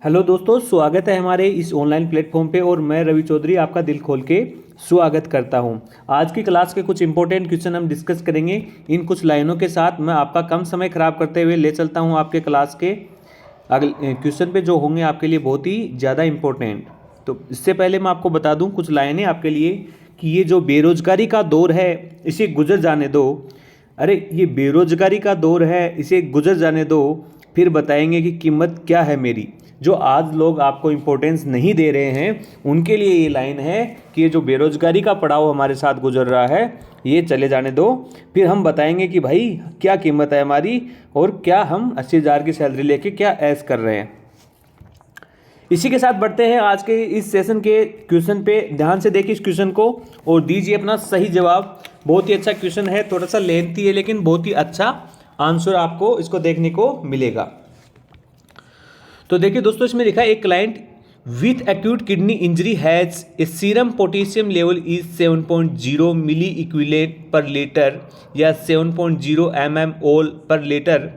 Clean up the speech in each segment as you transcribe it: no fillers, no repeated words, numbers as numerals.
Hello दोस्तों, स्वागत है हमारे इस ऑनलाइन प्लेटफॉर्म पे और मैं रवि चौधरी आपका दिल खोल के स्वागत करता हूं। आज की क्लास के कुछ इंपॉर्टेंट क्वेश्चन हम डिस्कस करेंगे। इन कुछ लाइनों के साथ मैं आपका कम समय खराब करते हुए ले चलता हूं आपके क्लास के अगले क्वेश्चन पे जो होंगे आपके लिए बहुत ही ज़्यादा इंपॉर्टेंट। तो इससे पहले मैं आपको बता दूँ कुछ लाइनें आपके लिए कि ये जो बेरोजगारी का दौर है इसे गुजर जाने दो। अरे ये बेरोजगारी का दौर है, इसे गुजर जाने दो, फिर बताएंगे कि कीमत क्या है मेरी। जो आज लोग आपको इम्पोर्टेंस नहीं दे रहे हैं उनके लिए ये लाइन है कि ये जो बेरोजगारी का पड़ाव हमारे साथ गुजर रहा है ये चले जाने दो, फिर हम बताएंगे कि भाई क्या कीमत है हमारी और क्या हम 80,000 की सैलरी लेके क्या ऐश कर रहे हैं। इसी के साथ बढ़ते हैं आज के इस सेशन के क्वेश्चन पे। ध्यान से देखिए इस क्वेश्चन को और दीजिए अपना सही जवाब। बहुत ही अच्छा क्वेश्चन है, थोड़ा सा लेंथी है लेकिन बहुत ही अच्छा आंसर आपको इसको देखने को मिलेगा। तो देखिए दोस्तों, इसमें लिखा है एक client with acute kidney injury has a serum potassium level is 7.0 milliequivalent per litre या 7.0 mmol per litre.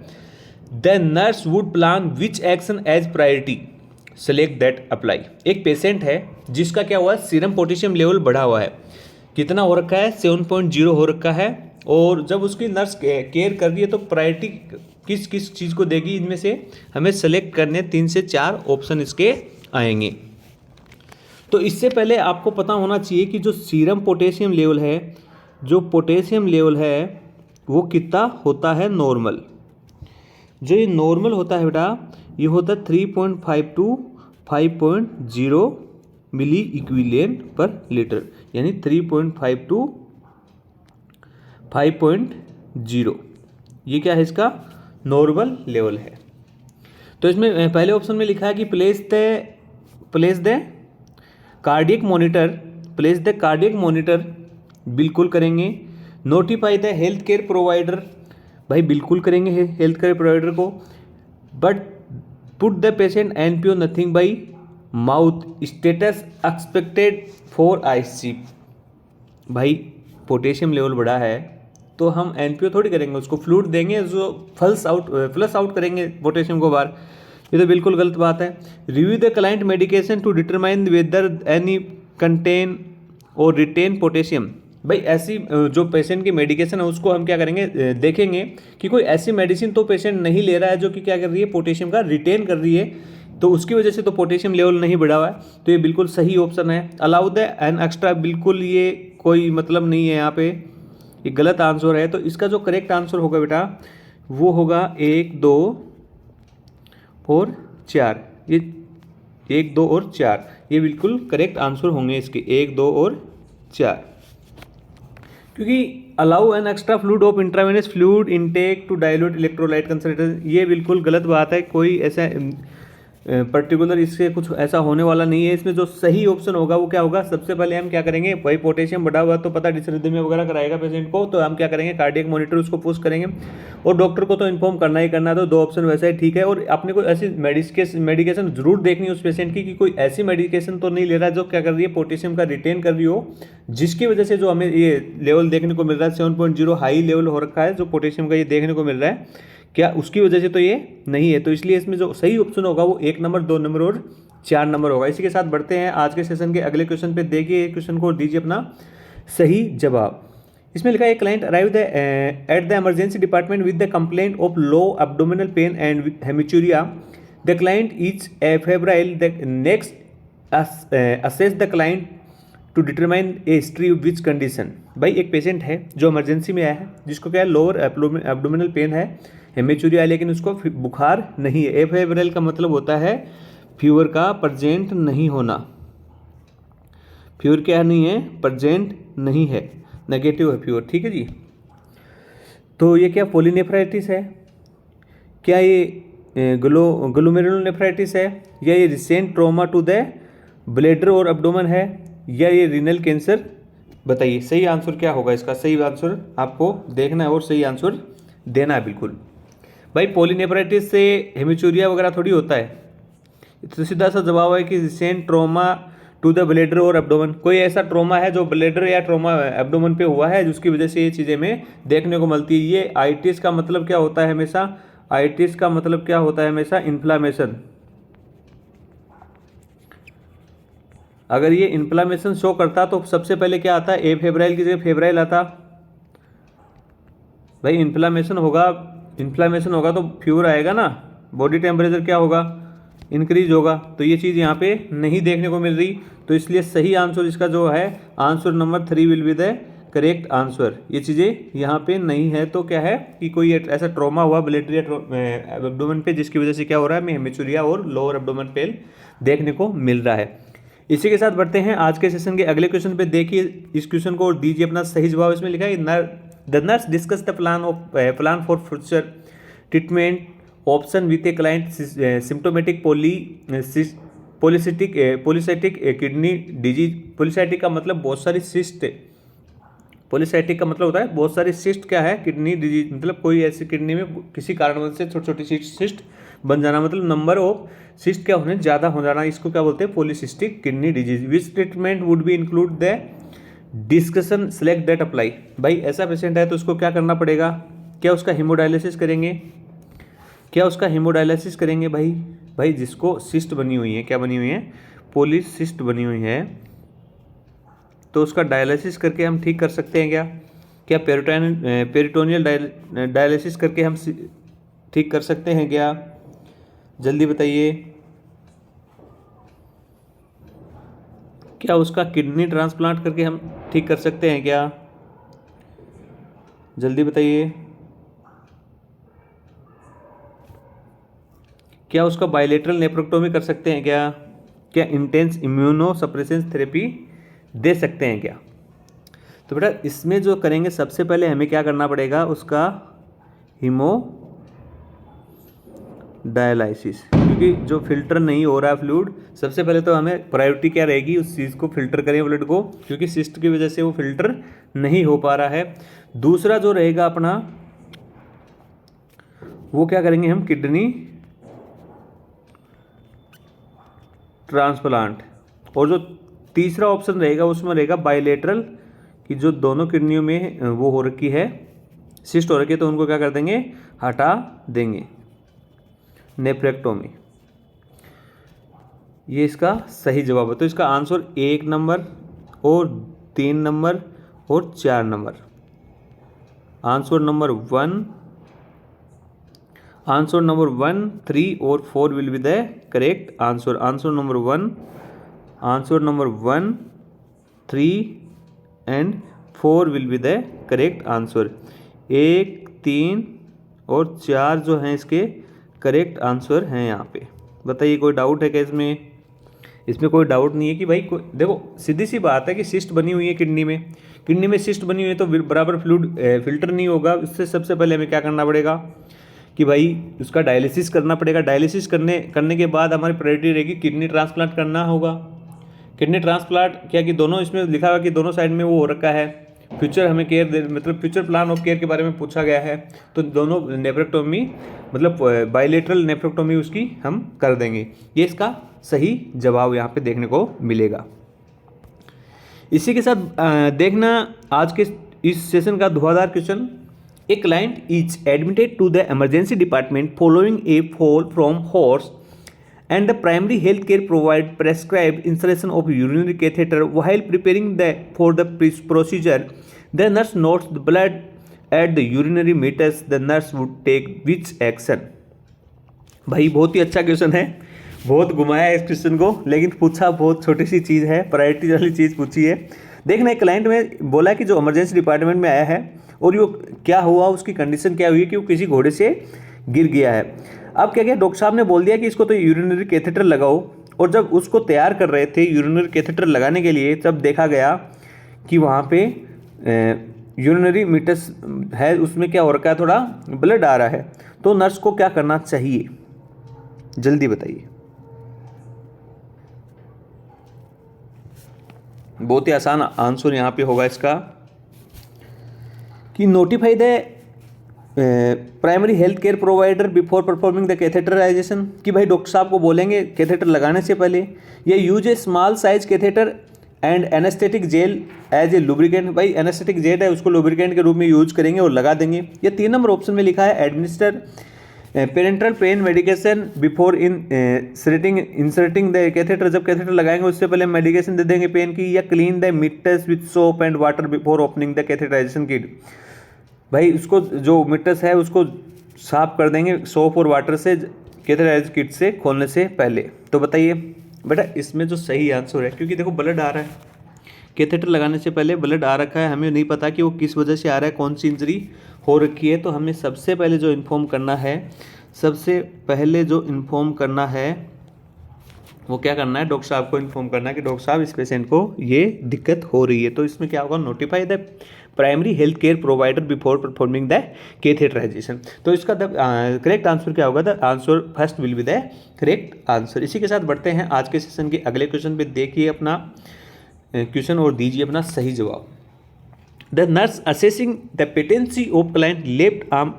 The nurse would plan which action as priority, select that apply. एक पेशेंट है जिसका क्या हुआ, सीरम पोटेशियम लेवल बढ़ा हुआ है। कितना हो रखा है? 7.0 हो रखा है। और जब उसकी नर्स केयर कर रही है तो प्रायोरिटी किस किस चीज़ को देगी, इनमें से हमें सेलेक्ट करने 3 से 4 ऑप्शन इसके आएंगे। तो इससे पहले आपको पता होना चाहिए कि जो सीरम पोटेशियम लेवल है, जो पोटेशियम लेवल है वो कितना होता है नॉर्मल। जो ये नॉर्मल होता है बेटा, ये होता है 3.5 to 5.0 milliequivalent per litre, यानी 3.5 to 5.0। ये क्या है? इसका नॉर्मल लेवल है। तो इसमें पहले ऑप्शन में लिखा है कि place the cardiac monitor, place the cardiac monitor, बिल्कुल करेंगे। Notify the health care provider, भाई बिल्कुल करेंगे हेल्थ केयर प्रोवाइडर को। But put the patient NPO nothing by mouth, status expected for IC. भाई पोटेशियम लेवल बढ़ा है तो हम एनपीओ थोड़ी करेंगे, उसको फ्लूइड देंगे जो फ्लश आउट करेंगे पोटेशियम को बाहर। ये तो बिल्कुल गलत बात है। Review the client medication to determine whether any contain or retain potassium. भाई ऐसी जो पेशेंट की मेडिकेशन है उसको हम क्या करेंगे, देखेंगे कि कोई ऐसी मेडिसिन तो पेशेंट नहीं ले रहा है जो कि क्या कर रही है, पोटेशियम का रिटेन कर रही है, तो उसकी वजह से तो पोटेशियम लेवल नहीं बढ़ा हुआ है। तो ये बिल्कुल सही ऑप्शन है। अलाउ द एन एक्स्ट्रा, बिल्कुल ये कोई मतलब नहीं है यहाँ पे, ये गलत आंसर है। तो इसका जो करेक्ट आंसर होगा बेटा वो होगा 1, 2 और 4। ये 1, 2 और 4 ये बिल्कुल करेक्ट आंसर होंगे इसके, 1, 2 और 4। क्योंकि allow an extra fluid of intravenous fluid intake to dilute electrolyte concentration, ये बिल्कुल गलत बात है। कोई ऐसा पर्टिकुलर इससे कुछ ऐसा होने वाला नहीं है। इसमें जो सही ऑप्शन होगा वो क्या होगा, सबसे पहले हम क्या करेंगे, भाई पोटेशियम बढ़ा हुआ तो पता डिसरिथमिया वगैरह कराएगा पेशेंट को, तो हम क्या करेंगे, कार्डियक मॉनिटर उसको पुश करेंगे और डॉक्टर को तो इन्फॉर्म करना ही करना है। तो 2 ऑप्शन वैसा ही ठीक है। और अपने को ऐसी मेडिकेशन जरूर देखनी है उस पेशेंट की कि कोई ऐसी मेडिकेशन तो नहीं ले रहा है जो क्या कर रही है, पोटेशियम का रिटेन कर रही हो, जिसकी वजह से जो हमें ये लेवल देखने को मिल रहा है 7.0 हाई लेवल हो रखा है जो पोटेशियम का ये देखने को मिल रहा है, क्या उसकी वजह से तो ये नहीं है। तो इसलिए इसमें जो सही ऑप्शन होगा वो 1 नंबर, 2 नंबर और 4 नंबर होगा। इसी के साथ बढ़ते हैं आज के सेशन के अगले क्वेश्चन पे। देखिए क्वेश्चन को दीजिए अपना सही जवाब। इसमें लिखा है client arrived at the emergency department with the complaint of low abdominal pain and hematuria. The client is febrile. The next assess the client to determine a history of which condition. भाई एक patient है जो emergency में आया है जिसको क्या है, लोअर एब्डोमिनल पेन है, हेमिचूरिया है, लेकिन उसको बुखार नहीं है। एफेब्राइल का मतलब होता है फीवर का प्रेजेंट नहीं होना। फीवर क्या नहीं है, प्रेजेंट नहीं है, नेगेटिव है फीवर, ठीक है जी। तो ये क्या पॉलीनेफ्राइटिस है, क्या ये ग्लोमेरुलोनेफ्राइटिस है, या ये recent trauma to the bladder or abdomen है, या ये रीनल कैंसर? बताइए सही आंसर क्या होगा इसका। सही आंसर आपको देखना है और सही आंसर देना है बिल्कुल। भाई पॉलीनेफ्राइटिस से हेमिचूरिया वगैरह थोड़ी होता है। तो सीधा सा जवाब है कि recent trauma to the bladder or abdomen. कोई ऐसा ट्रॉमा है जो ब्लैडर या ट्रॉमा एब्डोमेन पे हुआ है जिसकी वजह से ये चीज़ें हमें देखने को मिलती है। ये आइटिस का मतलब क्या होता है हमेशा, आइटिस का मतलब क्या होता है हमेशा, इन्फ्लामेशन। अगर ये इन्फ्लामेशन शो करता तो सबसे पहले क्या आता, ए फेब्राइल की जगह फेब्राइल आता। भाई इन्फ्लामेशन होगा तो फीवर आएगा ना, बॉडी टेम्परेचर क्या होगा, इंक्रीज होगा। तो ये चीज़ यहाँ पे नहीं देखने को मिल रही, तो इसलिए सही आंसर इसका जो है answer number 3 will be the correct answer. ये चीज़ें यहाँ पे नहीं है, तो क्या है कि कोई ऐसा ट्रॉमा हुआ ब्लेडरी एब्डोमेन पे जिसकी वजह से क्या हो रहा है, हेमिचूरिया और लोअर एब्डोमेन पेल देखने को मिल रहा है। इसी के साथ बढ़ते हैं आज के सेशन के अगले क्वेश्चन पे। देखिए इस क्वेश्चन को और दीजिए अपना सही जवाब। इसमें लिखा है the nurse discuss the plan for future treatment option with a client symptomatic polycystic kidney disease. Polycystic का मतलब बहुत सारी सिस्ट, पॉलीसाइटिक का मतलब होता है बहुत सारी सिस्ट क्या है, किडनी डिजीज, मतलब कोई ऐसी किडनी में किसी कारणवश से छोटी छोटी सिस्ट बन जाना, मतलब नंबर ऑफ सिस्ट क्या होने ज़्यादा हो जाना, इसको क्या बोलते हैं, polycystic kidney disease. Which treatment would be include the discussion select that apply. भाई ऐसा पेशेंट है तो उसको क्या करना पड़ेगा, क्या उसका हीमोडायलिसिस करेंगे, भाई जिसको सिस्ट बनी हुई है, क्या बनी हुई है, पॉलीसिस्ट बनी हुई है, तो उसका डायलिसिस करके हम ठीक कर सकते हैं क्या पेरिटोनियल डायलिसिस करके हम ठीक कर सकते हैं क्या, जल्दी बताइए। क्या उसका किडनी ट्रांसप्लांट करके हम ठीक कर सकते हैं क्या, जल्दी बताइए। क्या उसका बायलेटरल नेफ्रोक्टोमी कर सकते हैं क्या इंटेंस इम्यूनोसप्रेशन थेरेपी दे सकते हैं क्या। तो बेटा इसमें जो करेंगे सबसे पहले हमें क्या करना पड़ेगा, उसका हीमोडायलाइसिस, क्योंकि जो फिल्टर नहीं हो रहा है फ्लूइड, सबसे पहले तो हमें प्रायोरिटी क्या रहेगी, उस चीज़ को फिल्टर करें ब्लड को, क्योंकि सिस्ट की वजह से वो फिल्टर नहीं हो पा रहा है। दूसरा जो रहेगा अपना, वो क्या करेंगे हम, किडनी ट्रांसप्लांट। और जो तीसरा ऑप्शन रहेगा उसमें रहेगा बायलेटरल, कि जो दोनों किडनियों में वो हो रखी है, सिस्ट हो रखी है, तो उनको क्या कर देंगे, हटा देंगे, नेफ्रेक्टोमी। ये इसका सही जवाब है। तो इसका आंसर 1 नंबर और 3 नंबर और 4 नंबर। आंसर नंबर 1, 3 और 4 will be the correct answer. Answer number 1, 3 and 4 will be the correct answer. 1, 3 और 4 जो हैं इसके करेक्ट आंसर हैं यहाँ पे। बताइए कोई डाउट है क्या इसमें कोई डाउट नहीं है कि भाई देखो सीधी सी बात है कि सिस्ट बनी हुई है किडनी में सिस्ट बनी हुई है तो बराबर फ्लूइड फिल्टर नहीं होगा। इससे सबसे पहले हमें क्या करना पड़ेगा कि भाई उसका डायलिसिस करना पड़ेगा। डायलिसिस करने के बाद हमारी प्रायोरिटी रहेगी किडनी ट्रांसप्लांट करना होगा। किडनी ट्रांसप्लांट क्या कि दोनों, इसमें लिखा हुआ कि दोनों साइड में वो हो रखा है। फ्यूचर हमें मतलब फ्यूचर प्लान ऑफ केयर के बारे में पूछा गया है, तो दोनों नेफ्रेक्टोमी मतलब बायलेटरल नेफ्रेक्टोमी उसकी हम कर देंगे। ये इसका सही जवाब यहाँ पे देखने को मिलेगा। इसी के साथ देखना आज के इस सेशन का धुआंधार question. A client is admitted to the emergency department following a fall from horse and the primary health care provide prescribed insertion of urinary catheter. While preparing for the procedure, the nurse notes the blood at the urinary meters. The nurse would take which action? भाई बहुत ही अच्छा question है, बहुत घुमाया है इस question को, लेकिन पूछा बहुत छोटी सी चीज़ है, प्रायोरिटी वाली चीज़ पूछी है। देखना एक क्लाइंट में बोला कि जो इमरजेंसी डिपार्टमेंट में आया है और वो क्या हुआ, उसकी कंडीशन क्या हुई कि वो किसी घोड़े से गिर गया है। अब क्या किया, डॉक्टर साहब ने बोल दिया कि इसको तो यूरिनरी कैथेटर लगाओ। और जब उसको तैयार कर रहे थे यूरिनरी कैथेटर लगाने के लिए, तब देखा गया कि वहाँ पे यूरिनरी मीटर्स है, उसमें क्या हो रखा है, थोड़ा ब्लड आ रहा है। तो नर्स को क्या करना चाहिए, जल्दी बताइए। बहुत ही आसान आंसर यहाँ पे होगा इसका कि notify the primary health care provider before performing the catheterization, कि भाई डॉक्टर साहब को बोलेंगे कैथेटर लगाने से पहले ये use a small size catheter and anaesthetic gel as a lubricant. भाई एनेस्थेटिक जेल है उसको लुब्रिकेंट के रूप में यूज करेंगे और लगा देंगे। ये 3 नंबर ऑप्शन में लिखा है administer parenteral pain medication before inserting the catheter, जब कैथेटर लगाएंगे उससे पहले मेडिकेशन दे देंगे पेन की, या clean the mitts with soap and water before opening the catheterization kit. भाई उसको जो मिट्टस है उसको साफ कर देंगे सोप और वाटर से कैथेटराइजेशन किट से खोलने से पहले। तो बताइए बेटा इसमें जो सही आंसर है, क्योंकि देखो ब्लड आ रहा है, कैथेटर लगाने से पहले ब्लड आ रखा है, हमें नहीं पता कि वो किस वजह से आ रहा है, कौन सी इंजरी हो रखी है, तो हमें सबसे पहले जो इन्फॉर्म करना है, वो क्या करना है, डॉक्टर साहब को इन्फॉर्म करना है कि डॉक्टर साहब इस पेशेंट को ये दिक्कत हो रही है। तो इसमें क्या होगा, notify the primary health care provider before performing the catheterization. तो इसका करेक्ट आंसर क्या होगा, the answer first will be the correct answer. इसी के साथ बढ़ते हैं आज के सेशन के अगले क्वेश्चन पे। देखिए अपना क्वेश्चन और दीजिए अपना सही जवाब। The nurse assessing the patency of client left arm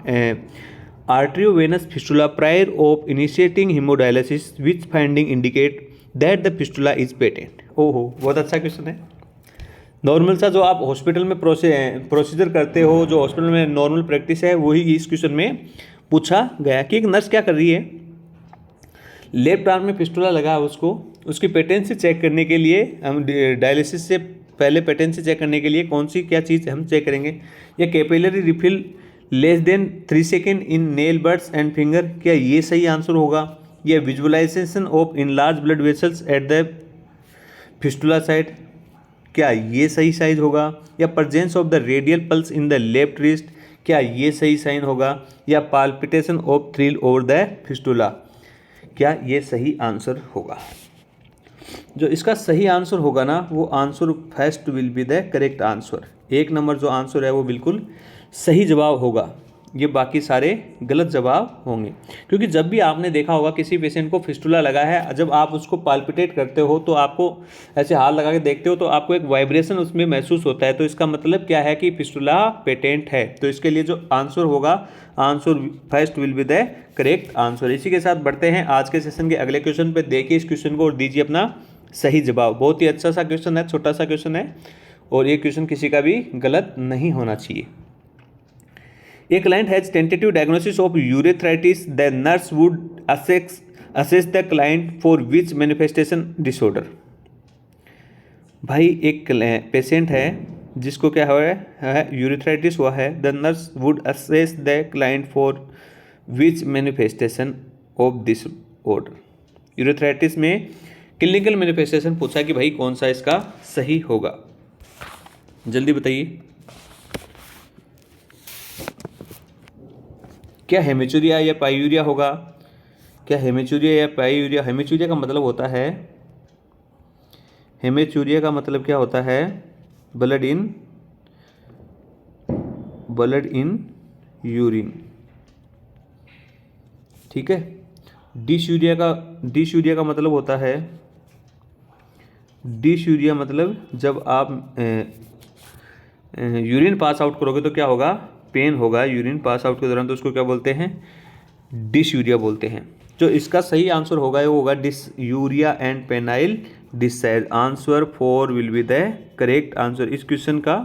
arteriovenous fistula prior of initiating hemodialysis, which finding indicate that the fistula is patent। ओहो बहुत अच्छा क्वेश्चन है। नॉर्मल सा जो आप हॉस्पिटल में प्रोसीजर करते हो, जो हॉस्पिटल में नॉर्मल प्रैक्टिस है, वही इस क्वेश्चन में पूछा गया कि एक नर्स क्या कर रही है, लेफ्ट आर्म में फिस्टुला लगा है, उसकी पेटेंसी चेक करने के लिए हम डायलिसिस से पहले पेटेंसी चेक करने के लिए कौन सी क्या चीज़ हम चेक करेंगे, या capillary refill less than 3 second in nail buds and finger, क्या ये सही आंसर होगा, या visualization of in large blood vessels at the fistula side, क्या ये सही साइज होगा, या presence of the radial pulse in the left wrist, क्या ये सही साइन होगा, या palpitation of thrill over the fistula, क्या ये सही आंसर होगा। जो इसका सही आंसर होगा ना, वो answer first will be the correct answer. 1 number जो आंसर है वो बिल्कुल सही जवाब होगा, ये बाकी सारे गलत जवाब होंगे। क्योंकि जब भी आपने देखा होगा किसी पेशेंट को फिस्टुला लगा है, जब आप उसको पाल्पिटेट करते हो तो आपको ऐसे हाथ लगा के देखते हो तो आपको एक वाइब्रेशन उसमें महसूस होता है, तो इसका मतलब क्या है कि फिस्टुला पेटेंट है। तो इसके लिए जो आंसर होगा, answer first will be the correct answer. इसी के साथ बढ़ते हैं आज के सेशन के अगले क्वेश्चन पर। देखिए इस क्वेश्चन को और दीजिए अपना सही जवाब। बहुत ही अच्छा सा क्वेश्चन है, छोटा सा क्वेश्चन है, और ये क्वेश्चन किसी का भी गलत नहीं होना चाहिए। A client has tentative diagnosis of urethritis. The nurse would assess the client for which manifestation disorder। भाई एक पेशेंट है जिसको क्या हुआ है, यूरेथ्राइटिस हुआ है। The nurse would assess the client for which manifestation of this order. Urethritis में क्लिनिकल मैनिफेस्टेशन पूछा कि भाई कौन सा इसका सही होगा, जल्दी बताइए। क्या हेमेचुरिया या पायूरिया होगा, क्या हेमेचुरिया या पायूरिया। हेमेचुरिया का मतलब होता है, हेमेचुरिया का मतलब क्या होता है, ब्लड इन यूरिन, ठीक है। डिस्यूरिया का मतलब होता है, डिस्यूरिया मतलब जब आप यूरिन पास आउट करोगे तो क्या होगा, पेन होगा यूरिन पास आउट के दौरान, तो उसको क्या बोलते हैं, डिस्यूरिया बोलते हैं। जो इसका सही आंसर होगा वो होगा dysuria and penile discharge. Answer 4 will be the correct answer. इस क्वेश्चन का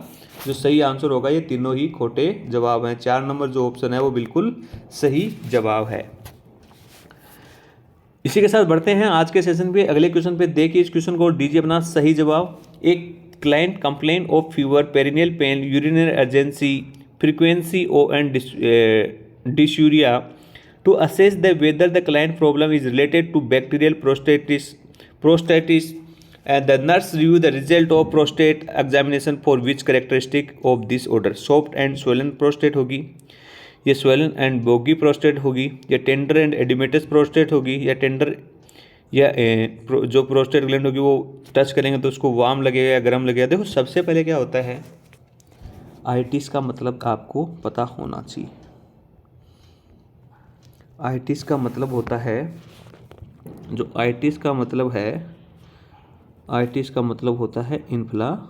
जो सही आंसर होगा, ये तीनों ही खोटे जवाब हैं। 4 नंबर जो ऑप्शन है वो बिल्कुल सही जवाब है। इसी के साथ बढ़ते हैं आज के सेशन पे अगले क्वेश्चन पे। देखिए इस क्वेश्चन को दीजिए अपना सही जवाब। एक client complain of fever, perineal pain, urinary urgency, frequency and dysuria to assess the whether the client problem is related to bacterial prostatitis and the nurse review the result of prostate examination for which characteristic of this order, soft and swollen prostate होगी, ये swollen and boggy prostate होगी, या tender and edematous prostate होगी, या tender या जो prostate gland होगी वो टच करेंगे तो उसको वार्म लगेगा या गर्म लगेगा। देखो सबसे पहले क्या होता है, आइटिस का मतलब आपको पता होना चाहिए। आइटिस का मतलब होता है, जो आइटिस का मतलब है, आइटिस का मतलब होता है इन्फ्लामेशन।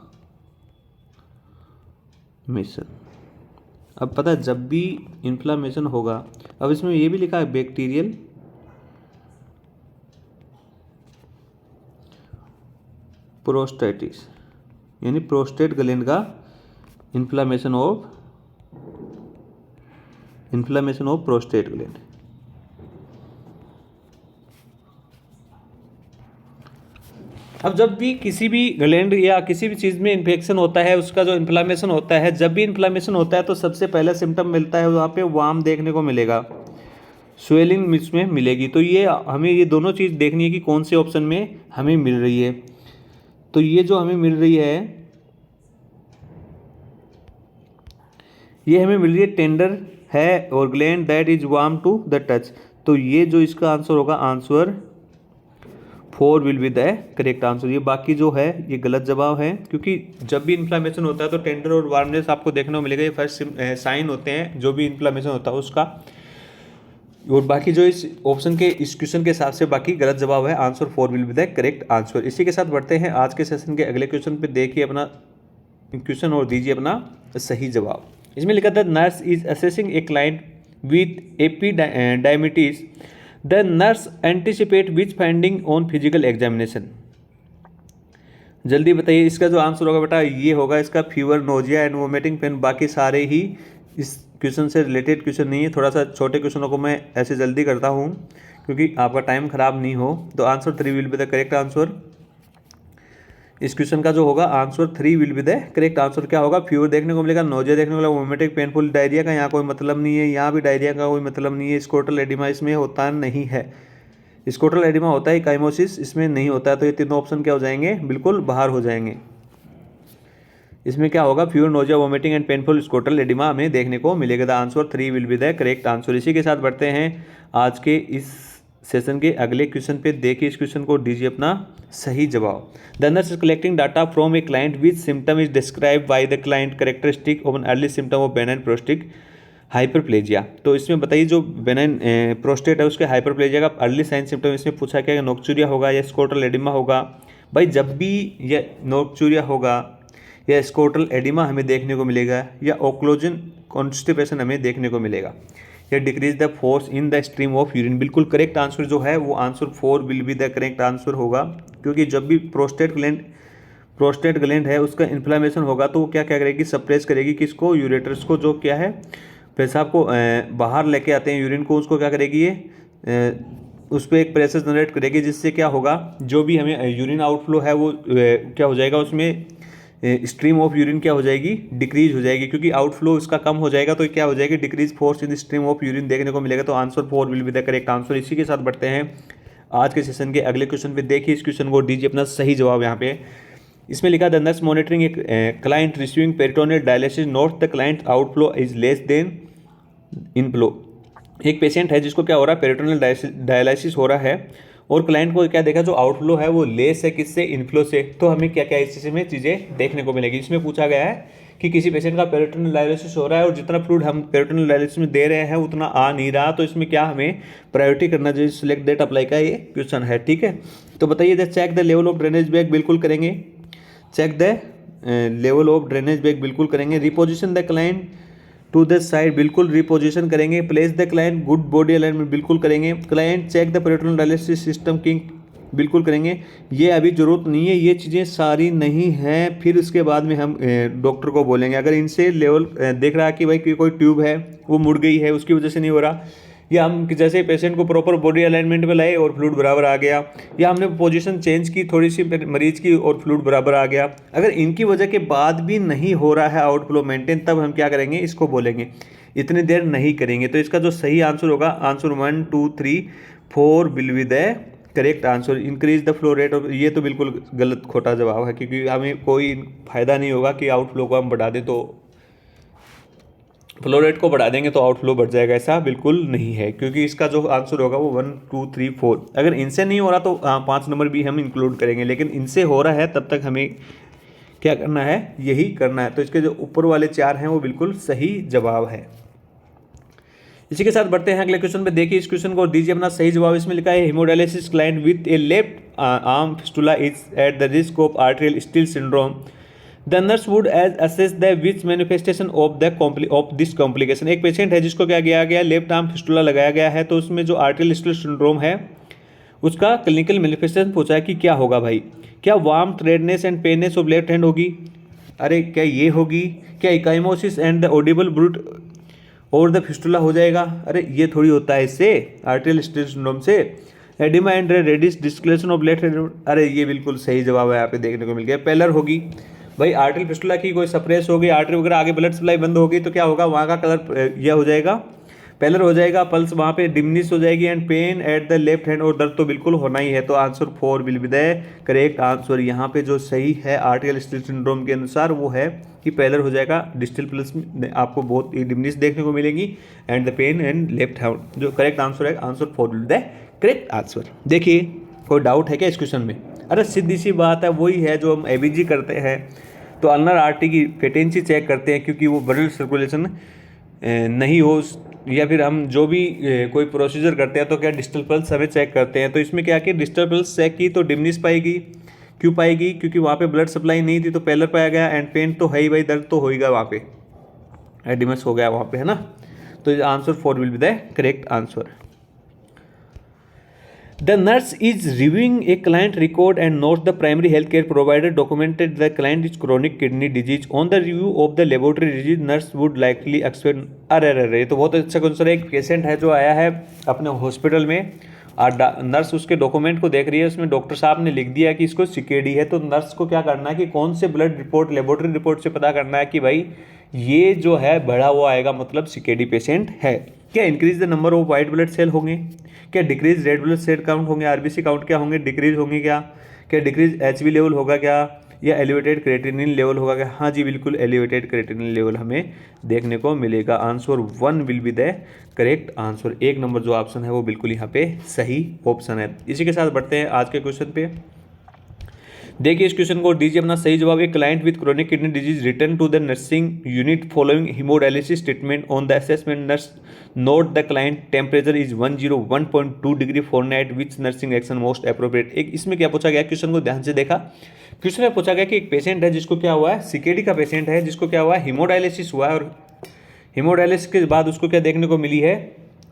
अब पता है जब भी इन्फ्लामेशन होगा, अब इसमें ये भी लिखा है बैक्टीरियल प्रोस्टेटिस, यानी प्रोस्टेट ग्लैंड का इन्फ्लामेशन ऑफ प्रोस्टेट ग्लैंड। अब जब भी किसी भी ग्लैंड या किसी भी चीज़ में इन्फेक्शन होता है, उसका जो इन्फ्लामेशन होता है, जब भी इन्फ्लामेशन होता है तो सबसे पहला सिम्टम मिलता है वहाँ पे वार्म देखने को मिलेगा, स्वेलिंग इसमें मिलेगी। तो ये हमें ये दोनों चीज़ देखनी है कि कौन से ऑप्शन में हमें मिल रही है। तो ये जो हमें मिल रही है, ये हमें मिल रही है टेंडर है और gland that is warm to the touch. तो ये जो इसका आंसर होगा, answer 4 will be the correct answer. ये बाकी जो है ये गलत जवाब है, क्योंकि जब भी इन्फ्लामेशन होता है तो टेंडर और वार्मनेस आपको देखने को मिलेगा। ये फर्स्ट साइन होते हैं जो भी इन्फ्लामेशन होता है उसका। और बाकी जो इस ऑप्शन के इस क्वेश्चन के हिसाब से बाकी गलत जवाब है। Answer 4 will be the correct answer. इसी के साथ बढ़ते हैं आज के सेशन के अगले क्वेश्चन पे। देखिए अपना क्वेश्चन और दीजिए अपना सही जवाब। इसमें लिखा था nurse is assessing a client with epididymitis, the nurse anticipate which finding on physical examination. जल्दी बताइए इसका जो आंसर होगा बेटा, ये होगा इसका fever, nausea and vomiting pain. बाकी सारे ही इस क्वेश्चन से रिलेटेड क्वेश्चन नहीं है। थोड़ा सा छोटे क्वेश्चनों को मैं ऐसे जल्दी करता हूँ क्योंकि आपका टाइम खराब नहीं हो। तो answer 3 will be the correct answer. इस क्वेश्चन का जो होगा answer 3 will be the correct answer. क्या होगा, फीवर देखने को मिलेगा, नोजिया देखने को मिलेगा, वोमिटिंग पेनफुल। डायरिया का यहाँ कोई मतलब नहीं है, यहाँ भी डायरिया का कोई मतलब नहीं है। स्कोटल एडिमा इसमें होता नहीं है। स्कोटल एडिमा होता है, काइमोसिस इसमें नहीं होता है। तो ये तीनों ऑप्शन क्या हो जाएंगे, बिल्कुल बाहर हो जाएंगे। इसमें क्या होगा, fever, nausea, vomiting and painful scrotal edema हमें देखने को मिलेगा। The answer 3 will be the correct answer. इसी के साथ बढ़ते हैं आज के इस सेशन के अगले क्वेश्चन पे। देखिए इस क्वेश्चन को, दीजिए अपना सही जवाब। The nurse is collecting data from a client which symptom is describe by the client characteristic of an early symptom of benign prostate hyperplasia. तो इसमें बताइए जो बेनाइन प्रोस्टेट है उसके हाइपरप्लेजिया का अर्ली साइन सिम्टम इसमें पूछा क्या, नोक्चूरिया होगा या स्कोटल एडिमा होगा। भाई जब भी यह नोक्चूरिया होगा या स्कोटल एडिमा हमें देखने को मिलेगा, या ओक्लोजन कॉन्स्टिपेशन हमें देखने को मिलेगा, या decrease the force in the stream of urine. बिल्कुल करेक्ट आंसर जो है वो answer 4 will be the correct answer होगा। क्योंकि जब भी प्रोस्टेट ग्लैंड है उसका इन्फ्लामेशन होगा तो वो क्या क्या करेगी, सप्रेस करेगी किसको, यूरेटर्स को, जो क्या है पेशाब को बाहर लेके आते हैं यूरिन को, उसको क्या करेगी ये उस पर एक प्रेशर जनरेट करेगी, जिससे क्या होगा जो भी हमें यूरिन आउटफ्लो है वो क्या हो जाएगा, उसमें स्ट्रीम ऑफ यूरिन क्या हो जाएगी, डिक्रीज हो जाएगी। क्योंकि आउटफ्लो उसका कम हो जाएगा तो क्या हो जाएगी, decrease force in stream of urine देखने को मिलेगा। तो answer 4 will be the correct answer. इसी के साथ बढ़ते हैं आज के सेशन के अगले क्वेश्चन पे। देखिए इस क्वेश्चन को, दीजिए अपना सही जवाब। यहाँ पे इसमें लिखा the nurse monitoring a client receiving peritoneal dialysis note the client outflow is less than inflow. एक पेशेंट है जिसको क्या हो रहा है, पेरिटोनियल डायलिसिस हो रहा है, और क्लाइंट को क्या देखा जो आउटफ्लो है वो लेस है किससे, इनफ्लो से। तो हमें क्या क्या इस में चीज़ें देखने को मिलेगी। इसमें पूछा गया है कि किसी पेशेंट का पेरिटोनियल डायलिसिस हो रहा है और जितना फ्लूइड हम पेरिटोनियल डायलिसिस में दे रहे हैं उतना आ नहीं रहा, तो इसमें क्या हमें प्रायोरिटी करना चाहिए। सिलेक्ट दैट अप्लाई का ये क्वेश्चन है, ठीक है। तो बताइए check the level of drainage bag, बिल्कुल करेंगे। Check the level of drainage bag, बिल्कुल करेंगे। Reposition the client to the side, बिल्कुल रिपोजिशन करेंगे। Place the client good body alignment, बिल्कुल करेंगे। Client check the peritoneal dialysis system king, बिल्कुल करेंगे। ये अभी जरूरत नहीं है, ये चीज़ें सारी नहीं हैं, फिर उसके बाद में हम डॉक्टर को बोलेंगे। अगर इनसे लेवल देख रहा है कि भाई कोई ट्यूब है वो मुड़ गई है उसकी वजह से नहीं हो रहा, या हम जैसे पेशेंट को प्रॉपर बॉडी अलाइनमेंट में लाए और फ्लूइड बराबर आ गया, या हमने पोजीशन चेंज की थोड़ी सी मरीज की और फ्लूइड बराबर आ गया, अगर इनकी वजह के बाद भी नहीं हो रहा है आउटफ्लो मेंटेन, तब हम क्या करेंगे, इसको बोलेंगे। इतनी देर नहीं करेंगे। तो इसका जो सही आंसर होगा, answer 1 2 3 4 will be the correct answer. Increase the flow rate, और ये तो बिल्कुल गलत खोटा जवाब है, क्योंकि हमें कोई फायदा नहीं होगा कि आउटफ्लो को हम बढ़ा दें, तो फ्लो रेट को बढ़ा देंगे तो आउटफ्लो बढ़ जाएगा, ऐसा बिल्कुल नहीं है। क्योंकि इसका जो आंसर होगा वो 1 2 3 4, अगर इनसे नहीं हो रहा तो 5 नंबर भी हम इंक्लूड करेंगे, लेकिन इनसे हो रहा है तब तक हमें क्या करना है, यही करना है। तो इसके जो ऊपर वाले 4 हैं वो बिल्कुल सही जवाब है। इसी के साथ बढ़ते हैं अगले क्वेश्चन पे। देखिए इस क्वेश्चन को, दीजिए अपना सही जवाब। इसमें लिखा है haemodialysis client with a left arm fistula is at the risk of arterial steal syndrome, the nurse would as assess the which manifestation of this complication. एक पेशेंट है जिसको क्या किया गया, लेफ्ट आर्म फिस्टुला लगाया गया है, तो उसमें जो आर्टेरियल स्टील सिंड्रोम है उसका क्लिनिकल मैनिफेस्टेशन पूछा है कि क्या होगा भाई। क्या warm redness and painness of left hand होगी, अरे क्या ये होगी, क्या ecchymosis and the audible bruit और द फिस्टुला हो जाएगा, अरे ये थोड़ी होता है इससे, आर्टेरियल स्टील सिंड्रोम से। Edema and redness discoloration of left. अरे ये बिल्कुल सही जवाब है, यहाँ पे देखने को मिल गया। पेलर होगी भाई, आर्टरी फिस्टुला की कोई सप्रेस होगी, आर्टरी वगैरह आगे ब्लड सप्लाई बंद होगी तो क्या होगा, वहाँ का कलर यह हो जाएगा, पेलर हो जाएगा, पल्स वहाँ पे डिमिनिश हो जाएगी, and pen at the left hand, और दर्द तो बिल्कुल होना ही है। तो answer 4 will be the correct answer. यहाँ पे जो सही है आर्टिकल स्टिल सिंड्रोम के अनुसार वो है कि पेलर हो जाएगा, डिस्टल पल्स में आपको बहुत डिमिनिश देखने को मिलेगी, and the pain and left hand. जो करेक्ट आंसर है, answer 4 will be the correct answer. देखिए कोई डाउट है क्या इस क्वेश्चन में? अरे सीधी सी बात है, वही है जो हम एबीजी करते हैं, तो अल्नर आर्टरी की पेटेंसी चेक करते हैं, क्योंकि वो ब्लड सर्कुलेशन नहीं हो, या फिर हम जो भी कोई प्रोसीजर करते हैं तो क्या डिस्टल पल्स हमें चेक करते हैं। तो इसमें क्या कि डिस्टल पल्स चेक की तो डिमिनिश पाएगी, क्यों पाएगी, क्योंकि वहाँ पे ब्लड सप्लाई नहीं थी तो पेलर पाया गया, एंड पेन तो है ही भाई, दर्द तो होएगा वहाँ पे, एडिमस हो गया वहाँ पे, है ना। तो answer 4 will be the correct answer. The nurse is reviewing a client record and notes the primary healthcare provider documented the client is chronic kidney disease. On the review of the laboratory disease, nurse would likely expect। अरे तो बहुत अच्छा question है। एक patient है जो आया है अपने हॉस्पिटल में, और नर्स उसके डॉक्यूमेंट को देख रही है, उसमें डॉक्टर साहब ने लिख दिया कि इसको सीकेडी है। तो नर्स को क्या करना है कि कौन से ब्लड रिपोर्ट, लेबोरेटरी रिपोर्ट से पता करना है कि भाई ये जो है बढ़ा हुआ आएगा, मतलब सीकेडी पेशेंट है। क्या increase the number of white blood cell होंगे, क्या decrease red blood cell count होंगे, आरबीसी काउंट क्या होंगे, डिक्रीज होंगे क्या डिक्रीज एचबी लेवल होगा क्या, या एलिवेटेड क्रेटिनिन लेवल होगा क्या? हाँ जी बिल्कुल, एलिवेटेड क्रेटिनिन लेवल हमें देखने को मिलेगा। Answer 1 will be the correct answer. 1 number जो ऑप्शन है वो बिल्कुल यहाँ पे सही ऑप्शन है। इसी के साथ बढ़ते हैं आज के क्वेश्चन पे। देखिए इस क्वेश्चन को दीजिए अपना सही जवाब। A client with chronic kidney disease return to the nursing unit following haemodialysis treatment. On the assessment nurse note the client temperature is 101.2 degree Fahrenheit, which nursing action most appropriate. एक इसमें क्या पूछा गया, क्वेश्चन को ध्यान से देखा। Question में पूछा गया कि एक पेशेंट है जिसको क्या हुआ है, सीकेडी का पेशेंट है जिसको क्या हुआ है, हीमोडायलिसिस हुआ है, और हीमोडायलिसिस के बाद उसको क्या देखने को मिली है,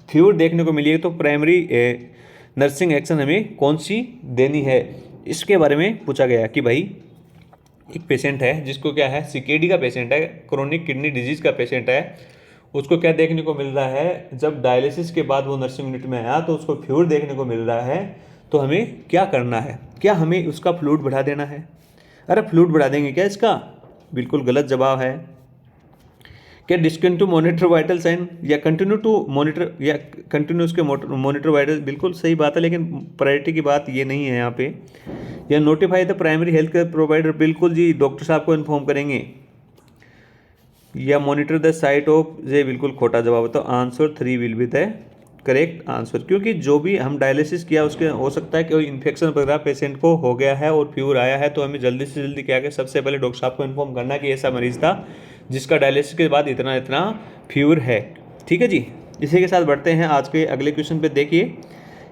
फ्लूइड देखने को मिली है। तो प्राइमरी नर्सिंग एक्शन हमें कौन सी देनी है, इसके बारे में पूछा गया कि भाई एक पेशेंट है जिसको क्या है, सीकेडी का पेशेंट है, क्रोनिक किडनी डिजीज़ का पेशेंट है, उसको क्या देखने को मिल रहा है, जब डायलिसिस के बाद वो नर्सिंग यूनिट में आया तो उसको फ्लूइड देखने को मिल रहा है। तो हमें क्या करना है, क्या हमें उसका फ्लूइड बढ़ा देना है? अरे फ्लूइड बढ़ा देंगे क्या इसका? बिल्कुल गलत जवाब है। क्या discontinue to monitor vital sign, या कंटिन्यू टू मॉनिटर, या कंटिन्यू उसके मॉनिटर वाइटल, बिल्कुल सही बात है, लेकिन प्रायोरिटी की बात ये नहीं है यहाँ पे। या notify the primary health care provider, बिल्कुल जी डॉक्टर साहब को इन्फॉर्म करेंगे। या मॉनिटर द साइट ऑफ, ये बिल्कुल खोटा जवाब है। तो answer 3 will be the correct answer, क्योंकि जो भी हम डायलिसिस किया उसके हो सकता है कि कोई इन्फेक्शन वगैरह पेशेंट को हो गया है और फ्यूर आया है, तो हमें जल्दी से जल्दी क्या, सबसे पहले डॉक्टर साहब को इन्फॉर्म करना कि ऐसा मरीज था जिसका डायलिसिस के बाद इतना इतना फ्यूर है। ठीक है जी, इसी के साथ बढ़ते हैं आज के अगले क्वेश्चन पे। देखिए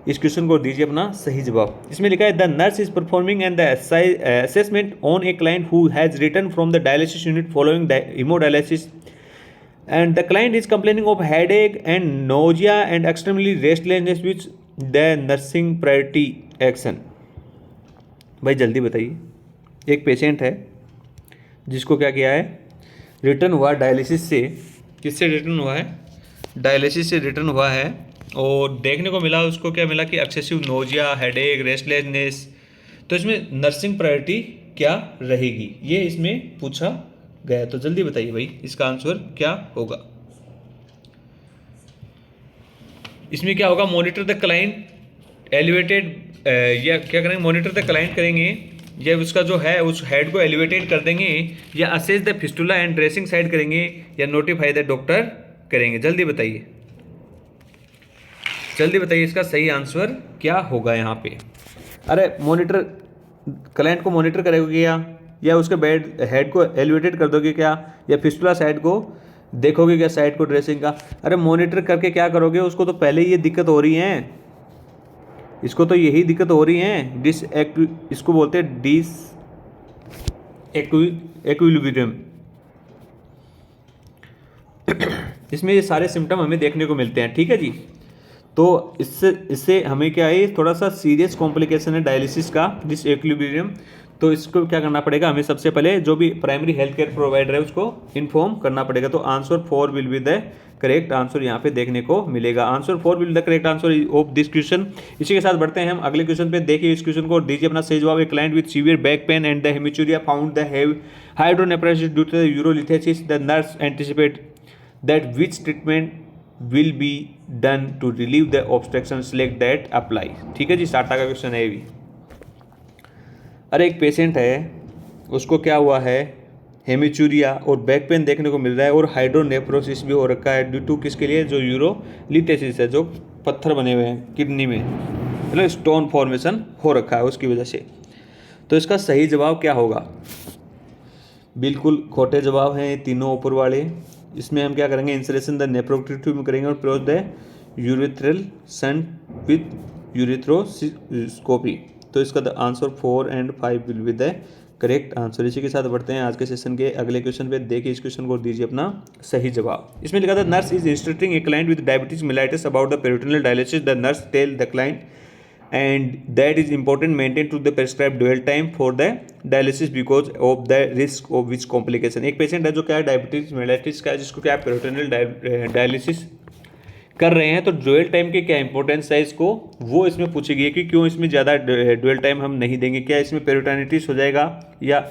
इस क्वेश्चन को दीजिए अपना सही जवाब। इसमें लिखा है the nurse is performing and the assessment on a client who has return from the dialysis unit following the haemodialysis and the client is complaining of headache and nausea and extremely restlessness which the nursing priority action। भाई जल्दी बताइए, एक patient है जिसको क्या किया है, return हुआ डायलिसिस से, किससे रिटर्न हुआ है, डायलिसिस से रिटर्न हुआ है, और देखने को मिला उसको क्या मिला कि एक्सेसिव नोजिया, हेडेक, रेस्टलेसनेस। तो इसमें नर्सिंग प्रायोरिटी क्या रहेगी, ये इसमें पूछा गया। तो जल्दी बताइए भाई इसका आंसर क्या होगा। इसमें क्या होगा, मॉनिटर द क्लाइंट एलिवेटेड, या क्या करेंगे, मॉनिटर द क्लाइंट करेंगे, या उसका जो है उस हेड को एलिवेटेड कर देंगे, या assess the fistula and dressing side करेंगे, या नोटिफाई द डॉक्टर करेंगे। जल्दी बताइए, जल्दी बताइए इसका सही आंसर क्या होगा यहाँ पे। अरे मॉनिटर, क्लाइंट को मॉनिटर करेगा या उसके बेड हेड को एलिवेटेड कर दोगे क्या, या फिस्टुला साइड को देखोगे क्या, साइड को ड्रेसिंग का। अरे मॉनिटर करके क्या करोगे, उसको तो पहले ये दिक्कत हो रही है, इसको तो यही दिक्कत हो रही है, इसको बोलते हैं डिस इक्विलिब्रियम। इसमें ये सारे सिम्टम हमें देखने को मिलते हैं। ठीक है जी, तो इससे हमें क्या है, थोड़ा सा सीरियस कॉम्प्लिकेशन है डायलिसिस का, डिस इक्विलिब्रियम। तो इसको क्या करना पड़ेगा, हमें सबसे पहले जो भी प्राइमरी हेल्थ केयर प्रोवाइडर है उसको इन्फॉर्म करना पड़ेगा। तो answer 4 will be the correct answer यहाँ पे देखने को मिलेगा। Answer 4 will the correct answer of this question. इसी के साथ बढ़ते हैं हम अगले क्वेश्चन पे। देखिए इस क्वेश्चन को दीजिए अपना सही जवाब। A client with severe back pain and the hematuria found the hydronephrosis due to the urolithiasis. The nurse anticipate that which treatment will be done to relieve the obstruction, select that apply. ठीक है जी, 60 का question है ये भी। अरे एक patient है, उसको क्या हुआ है, हेमिचूरिया और बैक पेन देखने को मिल रहा है और हाइड्रोनेफ्रोसिस भी हो रखा है ड्यू टू किसके लिए, जो यूरोलिथेसिस है, जो पत्थर बने हुए हैं किडनी में, मतलब स्टोन फॉर्मेशन हो रखा है उसकी वजह से। तो इसका सही जवाब क्या होगा? बिल्कुल खोटे जवाब हैं ये तीनों ऊपर वाले। इसमें हम क्या करेंगे, इंसलेशन द नेफ्रोक्टिव ट्यूब में करेंगे और probes the urethral shunt with urethroscopy. तो इसका the answer 4 and 5 will be the correct answer. इसी के साथ बढ़ते हैं आज के सेशन के अगले क्वेश्चन पे। देखिए इस क्वेश्चन को दीजिए अपना सही जवाब। इसमें लिखा था nurse is instructing a client with diabetes mellitus about the peritoneal dialysis. The nurse tell the client and that is important maintain to the prescribed dwell time for the dialysis because of the risk of which complication। एक patient है जो क्या है diabetes mellitus का है, जिसको क्या है पेरिटोनियल डायलिसिस कर रहे हैं। तो ड्यूअल टाइम की क्या इंपॉर्टेंस है इसको, वो इसमें पूछी गई है कि क्यों इसमें ज़्यादा ड्यूअल टाइम हम नहीं देंगे। क्या इसमें पेरिटोनिटिस हो जाएगा, या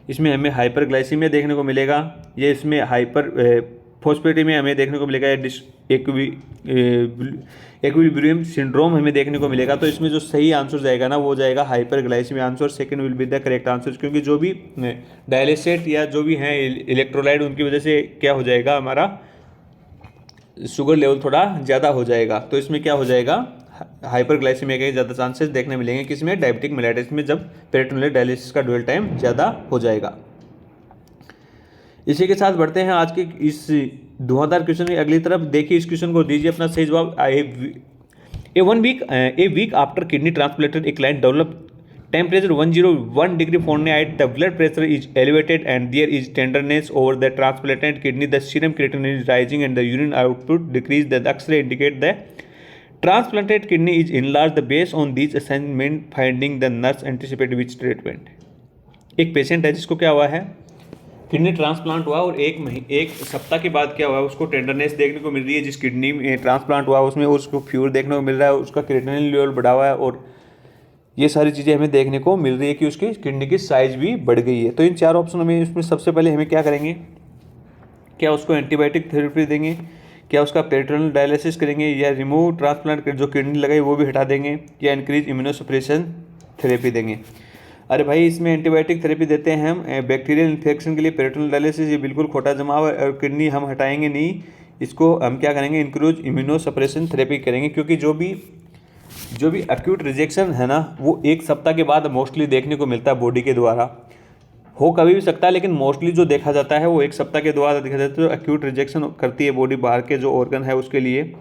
इसमें हमें हाइपरग्लाइसीमिया देखने को मिलेगा, या इसमें हाइपर फॉस्फेटेमिया हमें देखने को मिलेगा, या एक्विलिब्रियम सिंड्रोम हमें देखने को मिलेगा। तो इसमें जो सही आंसर जाएगा ना, वो जाएगा hyperglycaemia answer. Second will be the correct answer, क्योंकि जो भी डायलिसेट या जो भी हैं इलेक्ट्रोलाइट, उनकी वजह से क्या हो जाएगा, हमारा शुगर लेवल थोड़ा ज़्यादा हो जाएगा। तो इसमें क्या हो जाएगा, हाइपरग्लाइसीमिया के ज़्यादा चांसेस देखने मिलेंगे किसमें, डायबिटिक मेलाइटिस में, जब पेरिटोनियल डायलिसिस का ड्यूअल टाइम ज़्यादा हो जाएगा। इसी के साथ बढ़ते हैं आज के इस धुआंधार क्वेश्चन की अगली तरफ। देखिए इस क्वेश्चन को दीजिए अपना सही जवाब। A week after kidney transplanted a client develop temperature 101 degree Fahrenheit, the blood pressure is elevated and there is tenderness over the transplanted kidney, the serum creatinine is rising and the urine output decreased. The X-ray indicate the transplanted kidney is enlarged. Based on these assignment finding, the nurse anticipate which treatment। एक patient है जिसको क्या हुआ है, kidney transplant हुआ और एक सप्ताह के बाद क्या हुआ, उसको टेंडरनेस देखने को मिल रही है। जिस किडनी में ट्रांसप्लांट हुआ उसमें उसको फ्यूर देखने को मिल रहा है, उसका क्रिएटिनिन लेवल बढ़ा हुआ है, और ये सारी चीज़ें हमें देखने को मिल रही है कि उसकी किडनी की साइज भी बढ़ गई है। तो इन चार ऑप्शन में इसमें सबसे पहले हमें क्या करेंगे, क्या उसको एंटीबायोटिक थेरेपी देंगे, क्या उसका पेरिटोनियल डायलिसिस करेंगे, या रिमूव ट्रांसप्लांट जो किडनी लगाई वो भी हटा देंगे, या इंक्रीज इम्यूनोसप्रेशन थेरेपी देंगे। अरे भाई इसमें एंटीबायोटिक थेरेपी देते हैं हम बैक्टीरियल इन्फेक्शन के लिए, पेरिटोनियल डायलिसिस ये बिल्कुल खोटा जमाव है, और किडनी हम हटाएंगे नहीं, इसको हम क्या करेंगे, इंक्रीज इम्यूनोसप्रेशन थेरेपी करेंगे। क्योंकि जो भी एक्यूट रिजेक्शन है ना, वो एक सप्ताह के बाद मोस्टली देखने को मिलता है बॉडी के द्वारा। हो कभी भी सकता है, लेकिन मोस्टली जो देखा जाता है वो एक सप्ताह के द्वारा देखा जाता है। तो एक्यूट रिजेक्शन करती है बॉडी, बाहर के जो ऑर्गन है उसके लिए,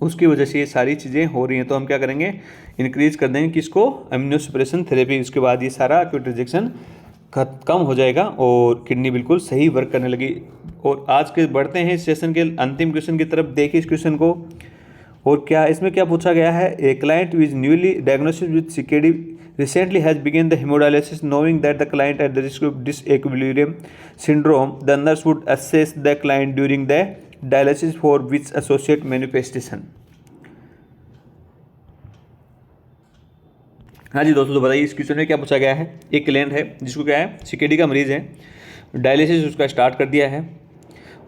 उसकी वजह से ये सारी चीज़ें हो रही हैं। तो हम क्या करेंगे, इंक्रीज कर देंगे किसको, इम्यूनोसप्रेशन थेरेपी। उसके बाद ये सारा एक्यूट रिजेक्शन कम हो जाएगा और किडनी बिल्कुल सही वर्क करने लगी। और आज के बढ़ते हैं इस सेशन के अंतिम क्वेश्चन की तरफ। देखिए इस क्वेश्चन को, और क्या इसमें क्या पूछा गया है। A client with newly diagnosis with CKD recently has begun the hemodialysis, knowing that the client at the risk of disequilibrium syndrome. The nurse would assess the client during the dialysis for which associate manifestation। हाँ जी दोस्तों, तो बताइए इस question में क्या पूछा गया है। एक क्लाइंट है जिसको क्या है, सीकेडी का मरीज है, डायलिसिस उसका स्टार्ट कर दिया है,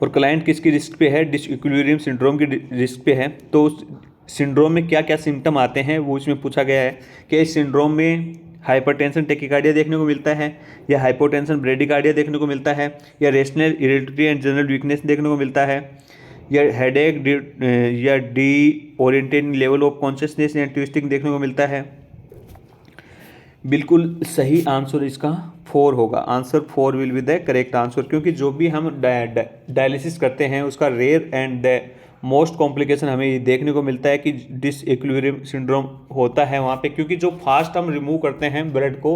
और क्लाइंट किसकी रिस्क पे है, डिसइक्विलिब्रियम सिंड्रोम की रिस्क पे है। तो उस सिंड्रोम में क्या क्या सिम्टम आते हैं वो इसमें पूछा गया है कि इस सिंड्रोम में हाइपरटेंशन टेकिकार्डिया देखने को मिलता है, या हाइपोटेंशन ब्रेडिकार्डिया देखने को मिलता है, या रेशनल इरिटेटरी एंड जनरल वीकनेस देखने को मिलता है, या हेडेक, या D oriented level of consciousness या ट्विस्टिंग देखने को मिलता है। बिल्कुल सही आंसर इसका 4 होगा। Answer 4 will be the correct answer, क्योंकि जो भी हम डायलिसिस करते हैं उसका रेयर एंड मोस्ट कॉम्प्लिकेशन हमें ये देखने को मिलता है कि डिसइक्विलिब्रियम सिंड्रोम होता है वहाँ पे। क्योंकि जो फास्ट हम रिमूव करते हैं ब्लड को,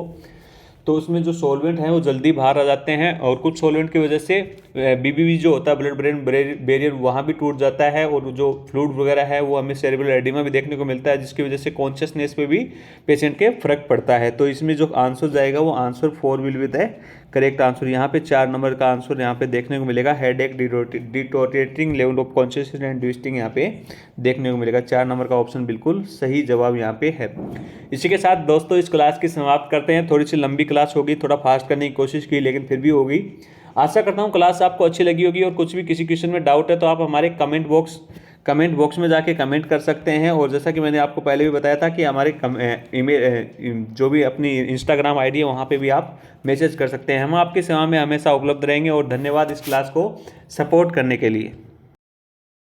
तो उसमें जो सॉल्वेंट हैं वो जल्दी बाहर आ जाते हैं, और कुछ सॉल्वेंट की वजह से बीबीबी जो होता है ब्लड ब्रेन बैरियर वहाँ भी टूट जाता है, और जो फ्लूइड वगैरह है वो हमें सेरेब्रल एडिमा भी देखने को मिलता है, जिसकी वजह से कॉन्शियसनेस पे भी पेशेंट के फर्क पड़ता है। तो इसमें जो आंसर जाएगा वो answer 4 will be the correct answer. यहाँ पे 4 नंबर का आंसर यहाँ पे देखने को मिलेगा, हेड एक, deteriorating level of consciousness and twisting यहाँ पे देखने को मिलेगा। 4 नंबर का ऑप्शन बिल्कुल सही जवाब यहाँ पे है। इसी के साथ दोस्तों इस क्लास की समाप्त करते हैं। थोड़ी सी लंबी क्लास होगी, थोड़ा फास्ट करने की कोशिश की, लेकिन फिर भी होगी। आशा करता हूँ क्लास आपको अच्छी लगी होगी, और कुछ भी किसी क्वेश्चन में डाउट है तो आप हमारे कमेंट बॉक्स में जाके कमेंट कर सकते हैं। और जैसा कि मैंने आपको पहले भी बताया था कि हमारे ईमेल जो भी अपनी इंस्टाग्राम आईडी है वहाँ पे भी आप मैसेज कर सकते हैं। हम आपकी सेवा में हमेशा उपलब्ध रहेंगे, और धन्यवाद इस क्लास को सपोर्ट करने के लिए।